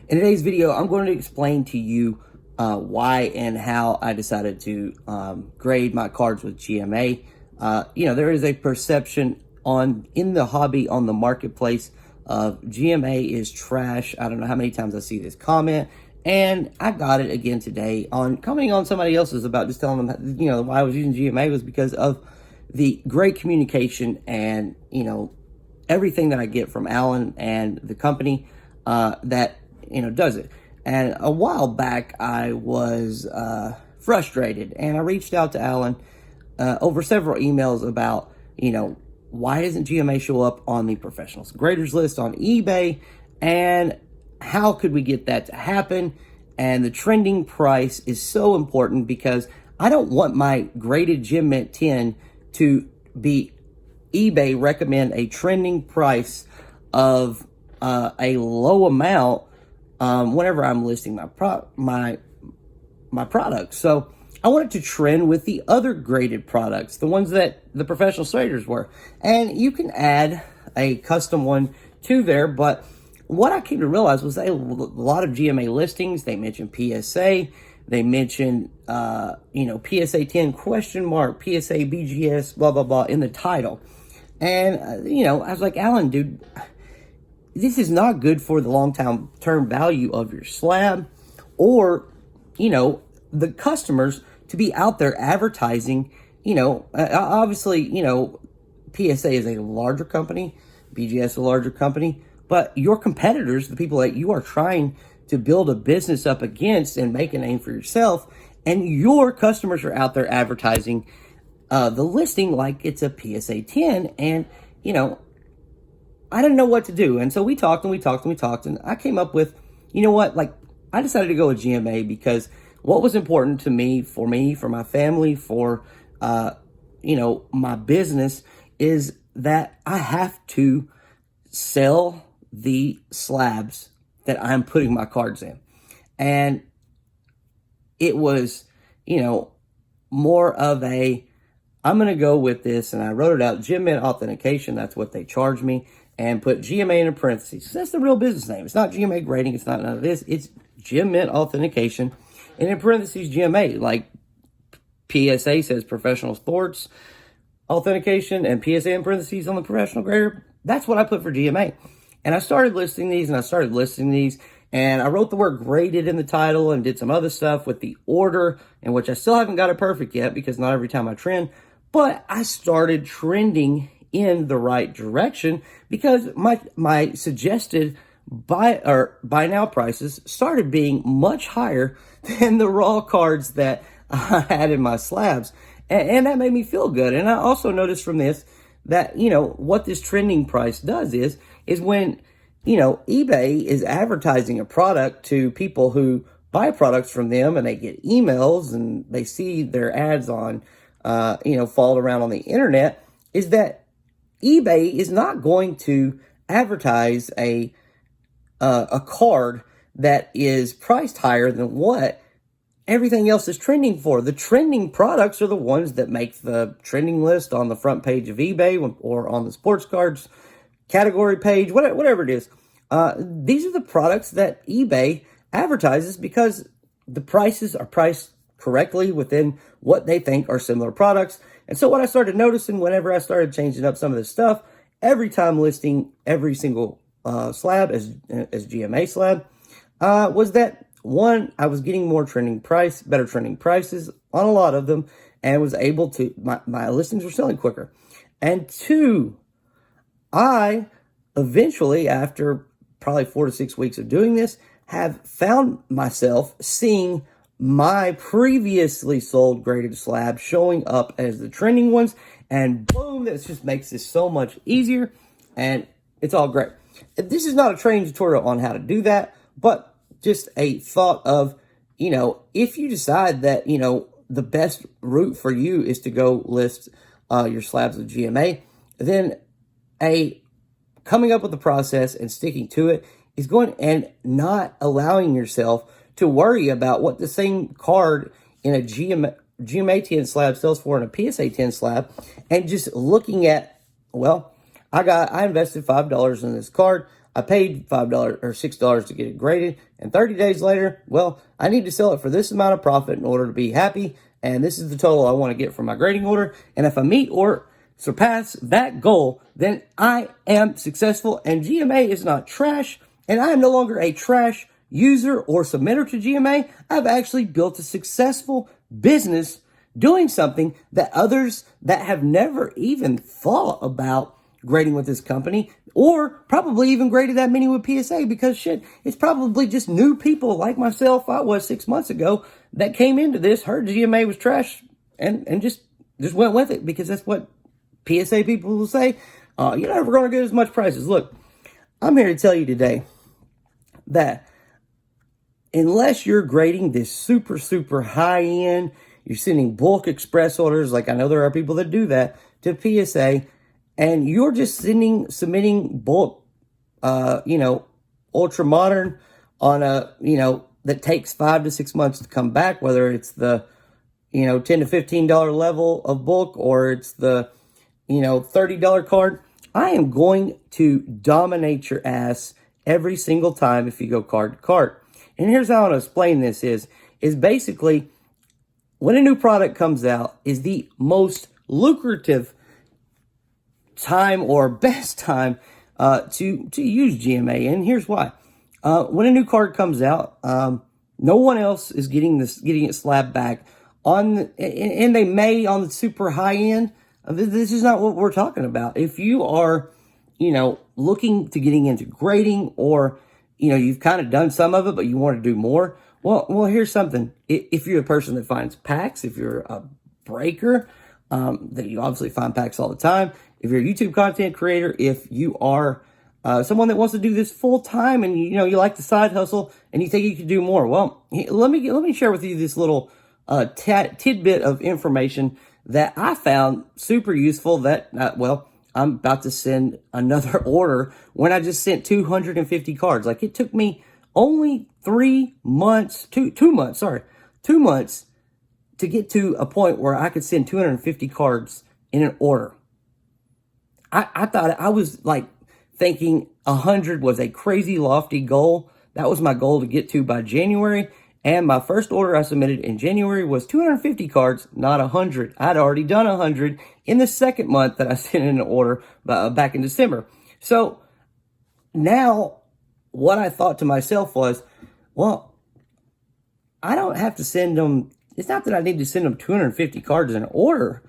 In today's video, I'm going to explain to you why and how I decided to grade my cards with GMA. There is a perception in the hobby, on the marketplace, of GMA is trash. I don't know how many times I see this comment, and I got it again today on commenting on somebody else's about just telling them, why I was using GMA was because of the great communication and, everything that I get from Allen and the company that does it. And a while back, I was frustrated, and I reached out to Allen over several emails about, why doesn't GMA show up on the professionals graders list on eBay, and how could we get that to happen? And the trending price is so important because I don't want my graded Gem Mint 10 to be eBay recommend a trending price of a low amount whenever I'm listing my products. So I wanted to trend with the other graded products, the ones that the professional traders were. And you can add a custom one to there, but what I came to realize was that a lot of GMA listings, they mention PSA, they mention, PSA 10 question mark, PSA BGS, blah, blah, blah, in the title. And, I was like, Alan, dude, this is not good for the long-term value of your slab or, the customers to be out there advertising. Obviously, PSA is a larger company, BGS is a larger company, but your competitors, the people that you are trying to build a business up against and make a name for yourself, and your customers are out there advertising the listing like it's a PSA 10, and, I didn't know what to do. And so we talked and I came up with, I decided to go with GMA because what was important to me, for my family, for, my business, is that I have to sell the slabs that I'm putting my cards in. And it was, more of a, I'm going to go with this, and I wrote it out, Gem Mint Authentication, that's what they charge me, and put GMA in parentheses. That's the real business name. It's not GMA Grading, it's not none of this, it's Gem Mint Authentication, and in parentheses GMA, like PSA says Professional Sports Authentication, and PSA in parentheses on the professional grader. That's what I put for GMA. And I started listing these, and I wrote the word graded in the title and did some other stuff with the order, in which I still haven't got it perfect yet because not every time I trend, but I started trending in the right direction because my suggested buy now prices started being much higher than the raw cards that I had in my slabs. And that made me feel good. And I also noticed from this that, what this trending price does is when, eBay is advertising a product to people who buy products from them, and they get emails and they see their ads on, followed around on the internet, is that eBay is not going to advertise a card that is priced higher than what everything else is trending for. The trending products are the ones that make the trending list on the front page of eBay or on the sports cards category page, whatever it is. These are the products that eBay advertises because the prices are priced correctly within what they think are similar products. And so what I started noticing whenever I started changing up some of this stuff, every time listing every single slab as GMA slab, was that, one, I was getting better trending prices on a lot of them, and was able to, my listings were selling quicker. And two, I eventually, after probably 4 to 6 weeks of doing this, have found myself seeing my previously sold graded slab showing up as the trending ones, and boom, that just makes this so much easier, and it's all great. This is not a training tutorial on how to do that, but just a thought of, if you decide that, the best route for you is to go list your slabs with GMA, then coming up with the process and sticking to it is going, and not allowing yourself to worry about what the same card in a GMA 10 slab sells for in a PSA 10 slab, and just looking at, well, I invested $5 in this card. I paid $5 or $6 to get it graded, and 30 days later, well, I need to sell it for this amount of profit in order to be happy, and this is the total I want to get from my grading order. And if I meet or surpass that goal, then I am successful, and GMA is not trash, and I am no longer a trash user or submitter to GMA. I've actually built a successful business doing something that others that have never even thought about grading with this company, or probably even graded that many with PSA, because shit, it's probably just new people like myself, I was 6 months ago, that came into this, heard GMA was trash, and just went with it, because that's what PSA people will say. You're never going to get as much prices. Look, I'm here to tell you today that unless you're grading this super, super high end, you're sending bulk express orders, like I know there are people that do that, to PSA, and you're just submitting bulk, ultra modern on a, that takes 5 to 6 months to come back, whether it's the, $10 to $15 level of bulk, or it's the, $30 card. I am going to dominate your ass every single time if you go card to card. And here's how I want to explain this is basically when a new product comes out is the most lucrative time or best time to use GMA. And here's why. When a new card comes out, no one else is getting it slapped back on, and they may on the super high end. This is not what we're talking about. If you are, looking to getting into grading, or, you've kind of done some of it, but you want to do more. Well, here's something. If you're a person that finds packs, if you're a breaker, that you obviously find packs all the time. If you're a YouTube content creator, if you are someone that wants to do this full time, and you like the side hustle, and you think you could do more, well, let me share with you this little tidbit of information that I found super useful. That I'm about to send another order when I just sent 250 cards. Like, it took me only 2 months to get to a point where I could send 250 cards in an order. I thought, I was like thinking 100 was a crazy lofty goal. That was my goal to get to by January. And my first order I submitted in January was 250 cards, not 100. I'd already done 100 in the second month that I sent in an order back in December. So now what I thought to myself was, well, I don't have to send them. It's not that I need to send them 250 cards in an order.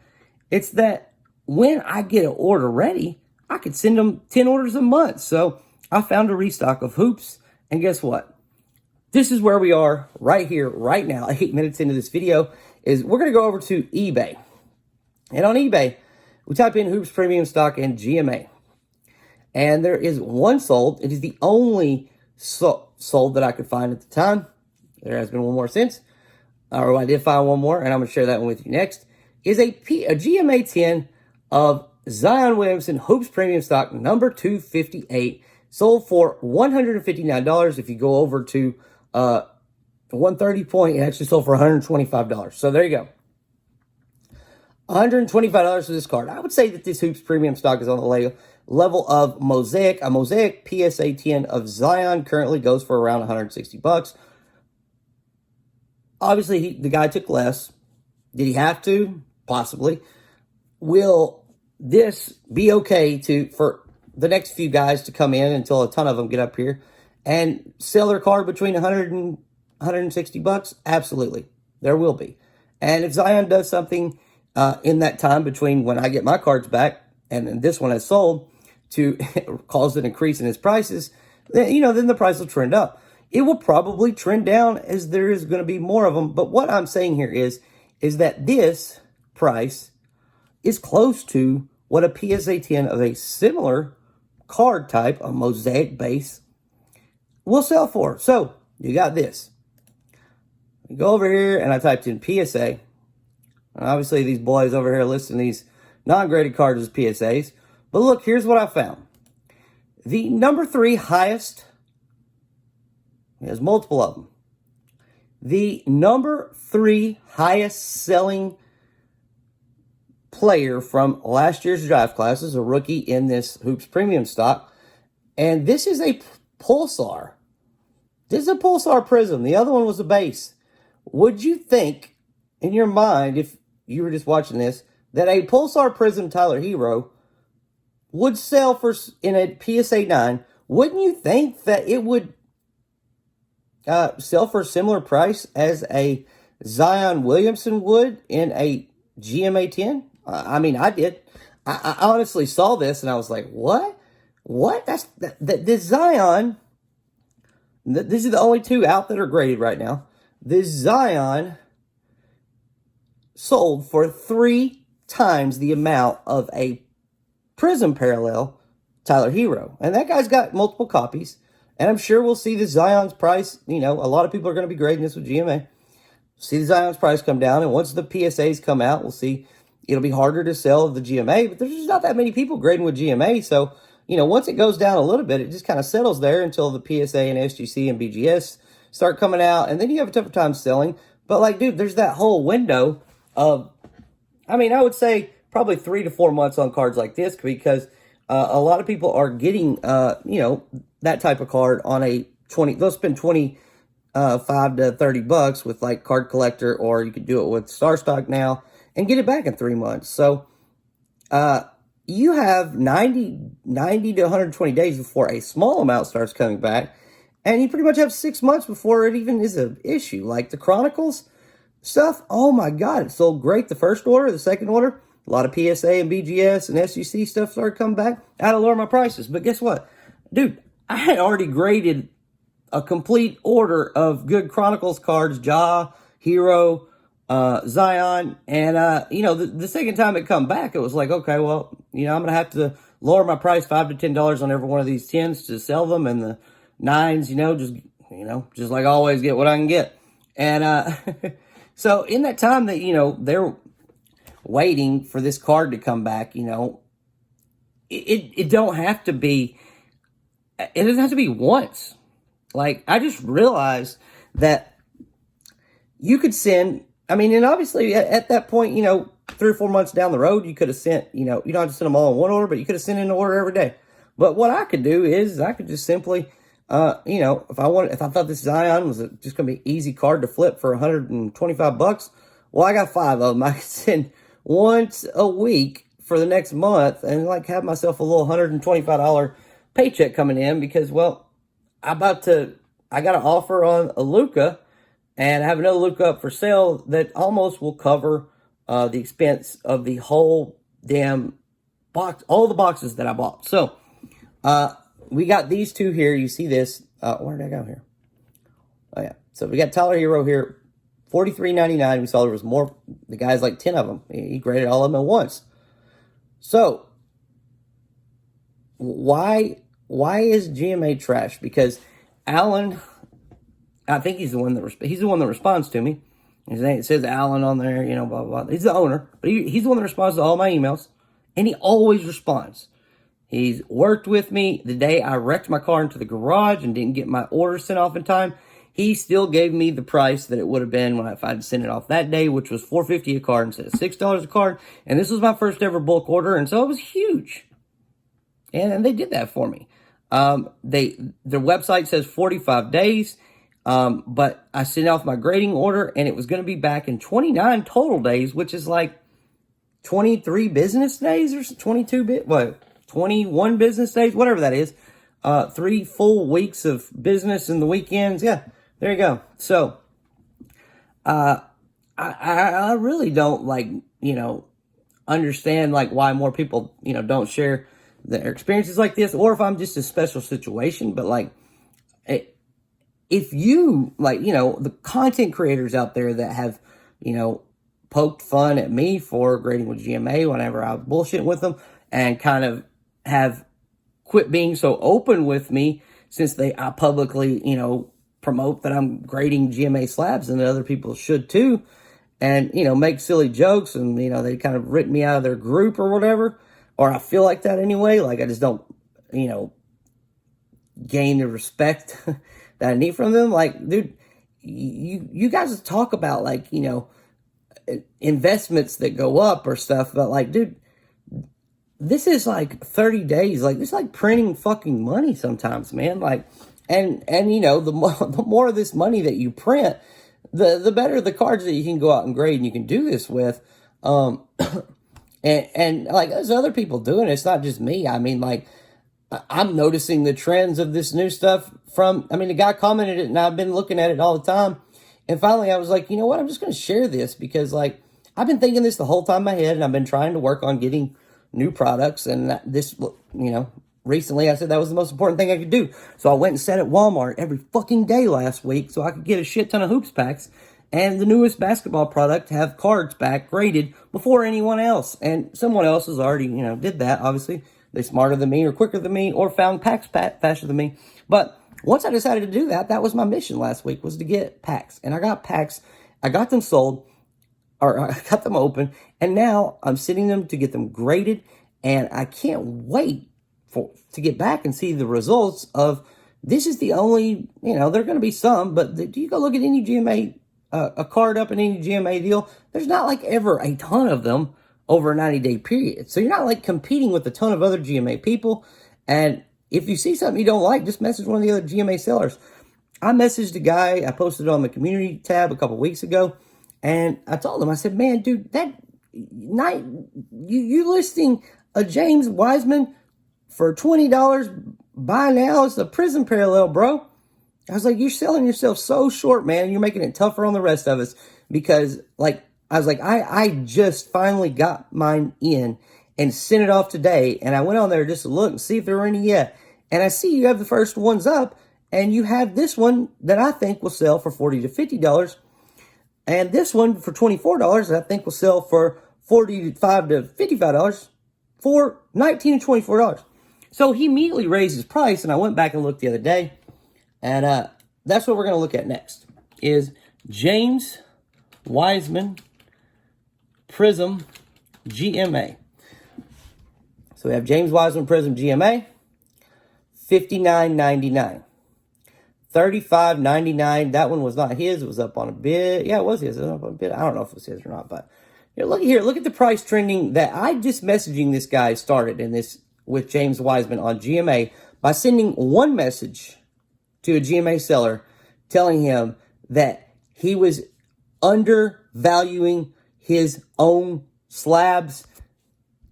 It's that when I get an order ready, I could send them 10 orders a month. So I found a restock of hoops, and guess what? This is where we are right here, right now, 8 minutes into this video, is we're going to go over to eBay. And on eBay, we type in hoops premium stock and GMA. And there is one sold. It is the only sold that I could find at the time. There has been one more since. Or I did find one more, and I'm going to share that one with you next. Is a GMA 10 of Zion Williamson hoops premium stock number 258. Sold for $159. If you go over to 130 point, it actually sold for $125. So there you go. $125 for this card. I would say that this hoops premium stock is on the level of Mosaic. A Mosaic PSA 10 of Zion currently goes for around $160. Obviously, the guy took less. Did he have to? Possibly. Will this be okay for the next few guys to come in until a ton of them get up here and sell their card between $100 and $160? Absolutely. There will be. And if Zion does something in that time between when I get my cards back and this one has sold to cause an increase in its prices, then the price will trend up. It will probably trend down as there is going to be more of them. But what I'm saying here is that this price is close to what a PSA 10 of a similar card type, a Mosaic base, will sell for. So you got this. You go over here, and I typed in PSA. And obviously, these boys over here listing these non-graded cards as PSAs. But look, here's what I found. The number 3 highest, there's multiple of them. The number 3 highest selling player from last year's draft class is a rookie in this hoops premium stock. And this is a pulsar. This is a pulsar prism. The other one was a base. Would you think, in your mind, if you were just watching this, that a pulsar prism Tyler Hero would sell for, in a PSA 9, wouldn't you think that it would sell for a similar price as a Zion Williamson would in a GMA 10? I mean, I did. I honestly saw this and I was like, what? What? This Zion, these are the only two out that are graded right now. This Zion sold for 3 times the amount of a Prism Parallel Tyler Hero. And that guy's got multiple copies. And I'm sure we'll see the Zion's price. You know, a lot of people are going to be grading this with GMA. See the Zion's price come down. And once the PSAs come out, we'll see it'll be harder to sell the GMA. But there's just not that many people grading with GMA. So, you know, once it goes down a little bit, it just kind of settles there until the PSA and SGC and BGS start coming out. And then you have a tougher time selling. But, like, dude, there's that whole window of, I mean, I would say probably 3 to 4 months on cards like this, because a lot of people are getting, you know, that type of card on a 20, they'll spend 25 to 30 bucks with like Card Collector, or you could do it with Star Stock now and get it back in 3 months. So you have 90 to 120 days before a small amount starts coming back, and you pretty much have 6 months before it even is an issue. Like the Chronicles stuff, oh my God, it sold great the first order, the second order. A lot of PSA and BGS and SGC stuff started coming back. I had to lower my prices. But guess what? Dude, I had already graded a complete order of good Chronicles cards, Hero, Zion. And, you know, the second time it come back, it was like, okay, well, you know, I'm going to have to lower my price $5 to $10 on every one of these 10s to sell them. And the 9s, just like always, get what I can get. And so in that time that, you know, they're waiting for this card to come back, you know, it don't have to be, it doesn't have to be once. Like, I just realized that you could send, I mean, and obviously at that point, you know, 3 or 4 months down the road, you could have sent, you know, you don't have to send them all in one order, but you could have sent in an order every day. But what I could do is I could just simply, you know, if I thought this Zion was just going to be an easy card to flip for 125 bucks, well, I got 5 of them. I could send once a week for the next month and like have myself a little $125 paycheck coming in, because, well, I got an offer on a Luca, and I have another Luca up for sale that almost will cover the expense of the whole damn box, all the boxes that I bought. So we got these two here. You see this. Where did I go here? Oh, yeah. So we got Tyler Hero here, $43.99. We saw there was more. The guy's like 10 of them. He graded all of them at once. So why is GMA trash? Because Allen, I think he's the one that responds to me. His name, it says Allen on there, you know, blah, blah, blah. He's the owner, but he's the one that responds to all my emails, and he always responds. He's worked with me the day I wrecked my car into the garage and didn't get my order sent off in time. He still gave me the price that it would have been if I'd sent it off that day, which was $4.50 a card instead of $6 a card. And this was my first ever bulk order, and so it was huge. And they did that for me. Their website says 45 days, but I sent off my grading order, and it was going to be back in 29 total days, which is like 23 business days or 21 business days, whatever that is. 3 full weeks of business and the weekends. Yeah, there you go. So, I really don't understand why more people, don't share their experiences like this, or if I'm just a special situation. But if you the content creators out there that have, poked fun at me for grading with GMA whenever I was bullshitting with them, and kind of have quit being so open with me since I publicly, promote that I'm grading GMA slabs, and that other people should too, and, make silly jokes, and, they kind of written me out of their group or whatever, or I feel like that anyway. I just don't, gain the respect that I need from them. Dude, you guys talk about investments that go up or stuff, but dude, this is like 30 days. Like, it's like printing fucking money sometimes, man. Like, and you know, the more of this money that you print, the better the cards that you can go out and grade and you can do this with. And like, there's other people doing it. It's not just me. I mean, like, I'm noticing the trends of this new stuff the guy commented it and I've been looking at it all the time. And finally I was like, you know what? I'm just going to share this because, like, I've been thinking this the whole time in my head and I've been trying to work on getting new products. And this, you know, recently I said that was the most important thing I could do. So I went and sat at Walmart every fucking day last week so I could get a shit ton of hoops packs and the newest basketball product to have cards back graded before anyone else. And someone else has already, you know, did that. Obviously, they're smarter than me or quicker than me or found packs faster than me. But once I decided to do that, that was my mission last week, was to get packs. And I got packs. I got them sold, or I got them open, and now I'm sending them to get them graded. And I can't wait to get back and see the results of, this is the only, you know, there are going to be some, but do you go look at any GMA, a card up in any GMA deal, there's not like ever a ton of them over a 90-day period. So you're not like competing with a ton of other GMA people. And if you see something you don't like, just message one of the other GMA sellers. I messaged a guy, I posted it on the community tab a couple weeks ago, and I told him, I said, man, dude, that night, you listing a James Wiseman for $20, buy now, it's a prison parallel, bro. I was like, you're selling yourself so short, man, and you're making it tougher on the rest of us because, like, I was like, I just finally got mine in and sent it off today, and I went on there just to look and see if there were any yet. And I see you have the first ones up, and you have this one that I think will sell for $40 to $50, and this one for $24 that I think will sell for $45 to $55 for $19 to $24. So he immediately raised his price, and I went back and looked the other day, and that's what we're going to look at next, is James Wiseman Prism GMA. So we have James Wiseman Prism GMA, $59.99. $35.99. That one was not his. It was up on a bid. Yeah, it was his. It was up on a bid. I don't know if it was his or not, but here, look here. Look at the price trending that I just messaging this guy started in this with James Wiseman on GMA by sending one message to a GMA seller telling him that he was undervaluing his own slabs.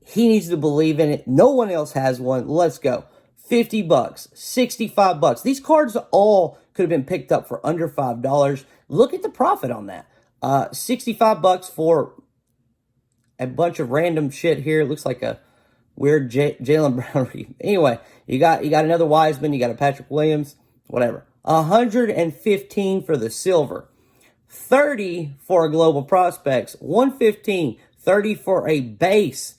He needs to believe in it. No one else has one. Let's go. $50, $65. These cards all could have been picked up for under $5. Look at the profit on that. $65 for a bunch of random shit here. It looks like a weird Jaylen Brown. Anyway, you got another Wiseman. You got a Patrick Williams. Whatever. $115 for the silver. $30 for a Global Prospects. $115. $30 for a base.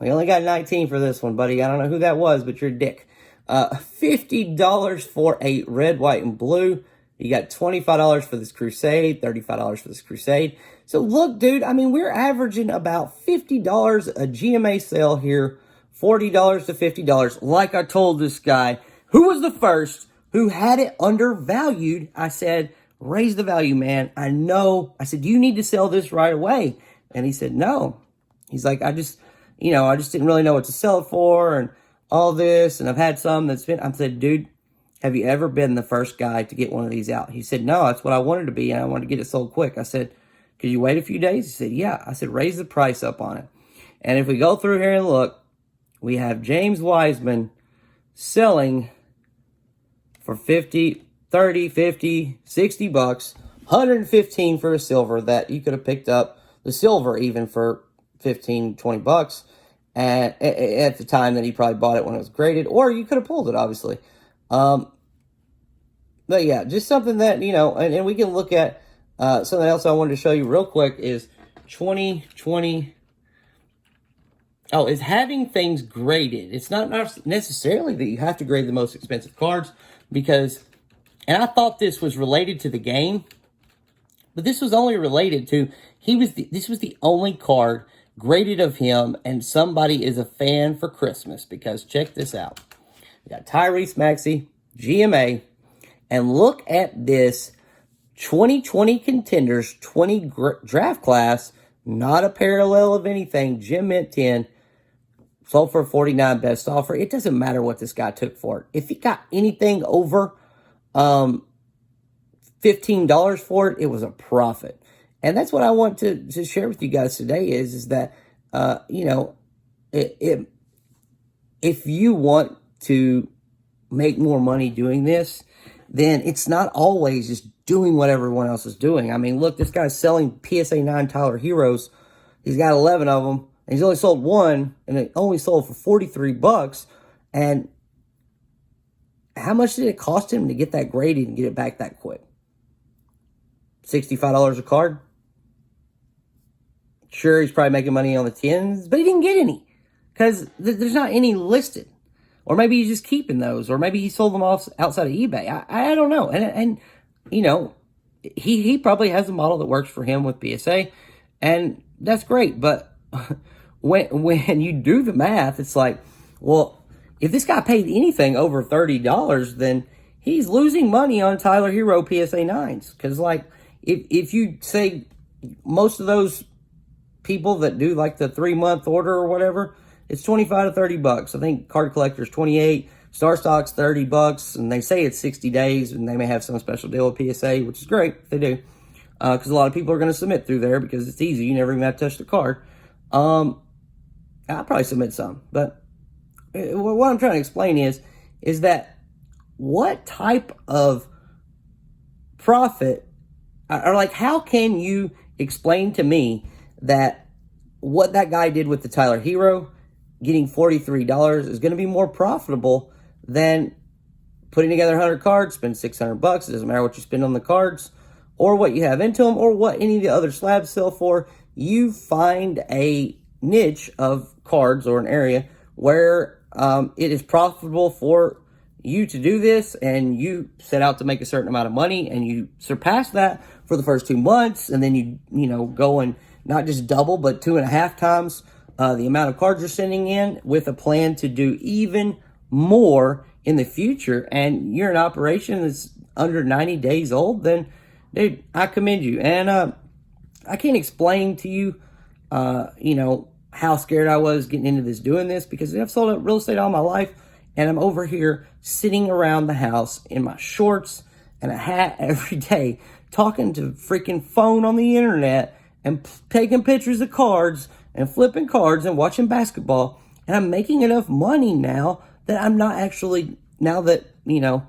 We only got 19 for this one, buddy. I don't know who that was, but you're a dick. $50 for a red, white, and blue. You got $25 for this Crusade, $35 for this Crusade. So look, dude, I mean, we're averaging about $50 a GMA sale here, $40 to $50. Like I told this guy, who was the first who had it undervalued, I said, raise the value, man. I know. I said, you need to sell this right away. And he said, no. He's like, I just didn't really know what to sell it for and all this. And I've had some that's been, I said, dude, have you ever been the first guy to get one of these out? He said, no, that's what I wanted to be. And I wanted to get it sold quick. I said, could you wait a few days? He said, yeah. I said, raise the price up on it. And if we go through here and look, we have James Wiseman selling for 50, 30, 50, 60 bucks, 115 for a silver that you could have picked up the silver even for 15, 20 bucks at the time that he probably bought it when it was graded, or you could have pulled it, obviously. But yeah, just something that, and we can look at something else I wanted to show you real quick is 2020. Oh, is having things graded. It's not necessarily that you have to grade the most expensive cards because, and I thought this was related to the game, but this was only related to, this was the only card graded of him, and somebody is a fan for Christmas because check this out. We got Tyrese Maxey, GMA, and look at this 2020 Contenders 20 draft class, not a parallel of anything, Gem Mint 10, sold for 49 best offer. It doesn't matter what this guy took for it. If he got anything over $15 for it, it was a profit. And that's what I want to share with you guys today is that, you know, if you want to make more money doing this, then it's not always just doing what everyone else is doing. I mean, look, this guy's selling PSA 9 Tyler Heroes. He's got 11 of them, and he's only sold one, and it only sold for 43 bucks. And how much did it cost him to get that graded and get it back that quick? $65 a card? Sure, he's probably making money on the tins, but he didn't get any because there's not any listed. Or maybe he's just keeping those, or maybe he sold them off outside of eBay. I don't know. And you know, he probably has a model that works for him with PSA, and that's great. But when you do the math, it's like, well, if this guy paid anything over $30, then he's losing money on Tyler Hero PSA 9s. Because, like, if you say most of those people that do, like, the 3-month order or whatever, it's 25 to 30 bucks. I think Card Collector's 28, Star Stock's 30 bucks, and they say it's 60 days, and they may have some special deal with PSA, which is great if they do. Because a lot of people are going to submit through there because it's easy. You never even have to touch the card. I'll probably submit some. But what I'm trying to explain is that what type of profit, or like how can you explain to me that what that guy did with the Tyler Hero, getting $43, is going to be more profitable than putting together 100 cards, spend 600 bucks. It doesn't matter what you spend on the cards or what you have into them or what any of the other slabs sell for. You find a niche of cards or an area where it is profitable for you to do this, and you set out to make a certain amount of money, and you surpass that for the first 2 months, and then you know, go and not just double, but 2.5 times the amount of cards you're sending in, with a plan to do even more in the future, and you're an operation that's under 90 days old, then, dude, I commend you. And I can't explain to you, you know, how scared I was getting into this, doing this, because I've sold real estate all my life, and I'm over here sitting around the house in my shorts and a hat every day, talking to freaking phone on the internet and taking pictures of cards and flipping cards and watching basketball. And I'm making enough money now that I'm not actually, now that, you know,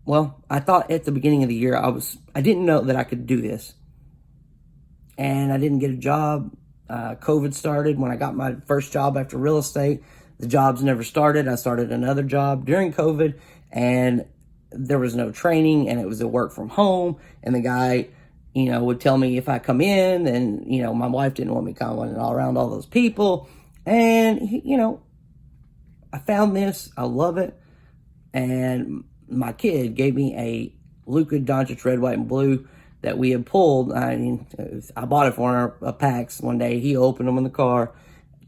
well, I thought at the beginning of the year I didn't know that I could do this. And I didn't get a job. COVID started when I got my first job after real estate. The jobs never started. I started another job during COVID, and there was no training, and it was a work from home. And the guy, you know, would tell me if I come in, then, you know, my wife didn't want me coming all around all those people. And, you know, I found this. I love it. And my kid gave me a Luka Doncic red, white, and blue that we had pulled. I mean, I bought it for him at PAX one day. He opened them in the car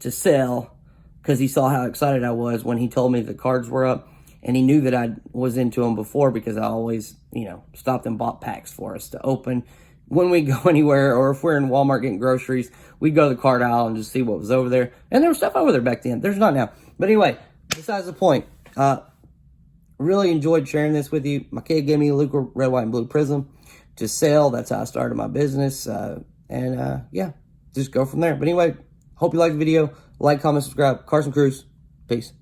to sell because he saw how excited I was when he told me the cards were up. And he knew that I was into them before because I always, you know, stopped and bought packs for us to open. When we go anywhere, or if we're in Walmart getting groceries, we'd go to the card aisle and just see what was over there. And there was stuff over there back then. There's not now. But anyway, besides the point, really enjoyed sharing this with you. My kid gave me a Luka red, white, and blue prism to sell. That's how I started my business. Yeah, just go from there. But anyway, hope you liked the video. Like, comment, subscribe. Carson Cruz. Peace.